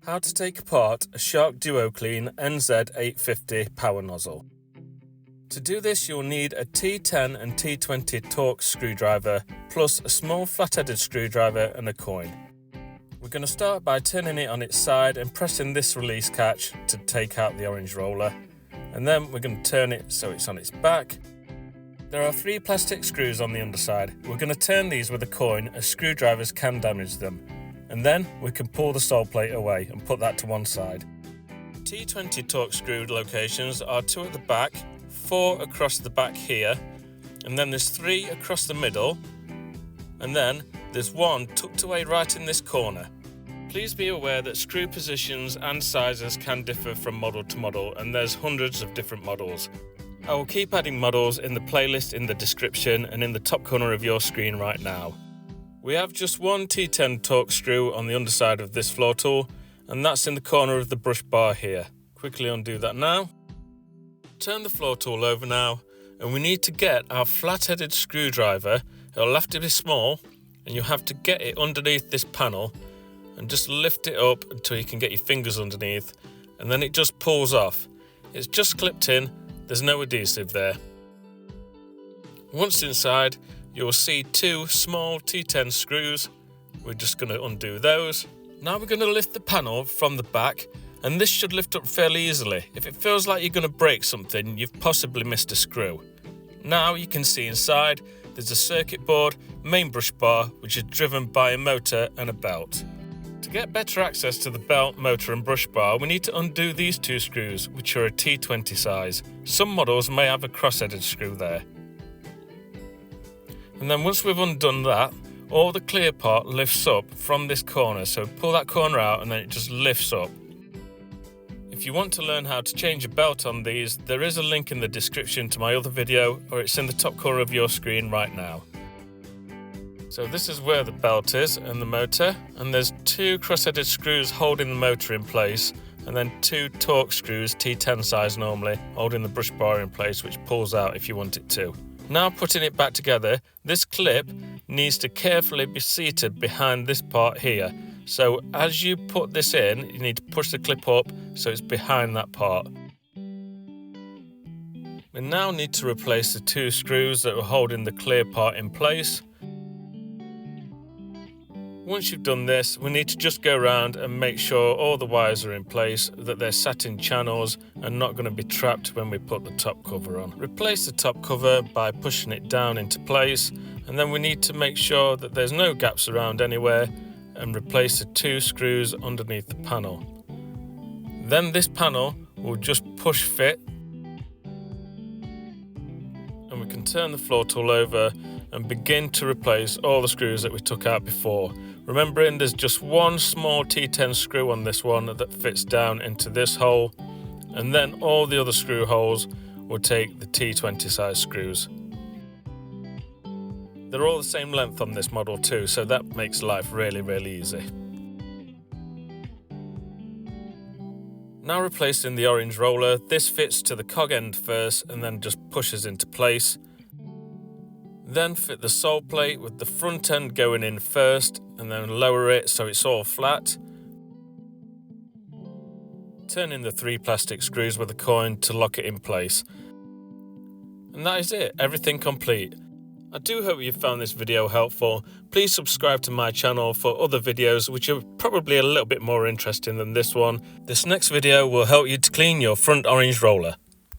How to take apart a Shark DuoClean NZ850 power nozzle. To do this, you'll need a T10 and T20 Torx screwdriver plus a small flat-headed screwdriver and a coin. We're going to start by turning it on its side and pressing this release catch to take out the orange roller, and then we're going to turn it so it's on its back. There are 3 plastic screws on the underside. We're going to turn these with a coin as screwdrivers can damage them. And then we can pull the Soleplate away and put that to one side. T20 Torx screw locations are 2 at the back, 4 across the back here, and then there's 3 across the middle, and then there's 1 tucked away right in this corner. Please be aware that screw positions and sizes can differ from model to model, and there's hundreds of different models. I will keep adding models in the playlist in the description and in the top corner of your screen right now. We have just 1 T10 Torx screw on the underside of this floor tool, and that's in the corner of the brush bar here. Quickly undo that now. Turn the floor tool over now, and we need to get our flat-headed screwdriver. It'll have to be small, and you'll have to get it underneath this panel and just lift it up until you can get your fingers underneath, and then it just pulls off. It's just clipped in, there's no adhesive there. Once inside, you'll see 2 small T10 screws. We're just going to undo those. Now we're going to lift the panel from the back, and this should lift up fairly easily. If it feels like you're going to break something, you've possibly missed a screw. Now you can see inside there's a circuit board, main brush bar, which is driven by a motor and a belt. To get better access to the belt, motor and brush bar, we need to undo these 2 screws, which are a T20 size. Some models may have a cross-headed screw there. And then once we've undone that, all the clear part lifts up from this corner. So pull that corner out and then it just lifts up. If you want to learn how to change a belt on these, there is a link in the description to my other video, or it's in the top corner of your screen right now. So this is where the belt is and the motor, and there's 2 cross-headed screws holding the motor in place, and then 2 Torx screws, T10 size normally, holding the brush bar in place, which pulls out if you want it to. Now putting it back together, this clip needs to carefully be seated behind this part here. So as you put this in, you need to push the clip up so it's behind that part. We now need to replace the 2 screws that are holding the clear part in place. Once you've done this, we need to just go around and make sure all the wires are in place, that they're sat in channels and not going to be trapped when we put the top cover on. Replace the top cover by pushing it down into place, and then we need to make sure that there's no gaps around anywhere and replace the 2 screws underneath the panel. Then this panel will just push fit, and we can turn the floor tool over and begin to replace all the screws that we took out before. Remembering there's just 1 small T10 screw on this one that fits down into this hole, and then all the other screw holes will take the T20 size screws. They're all the same length on this model too, so that makes life really easy. Now replacing the orange roller, this fits to the cog end first and then just pushes into place. Then fit the Soleplate with the front end going in first, and then lower it so it's all flat. Turn in the 3 plastic screws with a coin to lock it in place. And that is it, everything complete. I do hope you found this video helpful. Please subscribe to my channel for other videos which are probably a little bit more interesting than this one. This next video will help you to clean your front orange roller.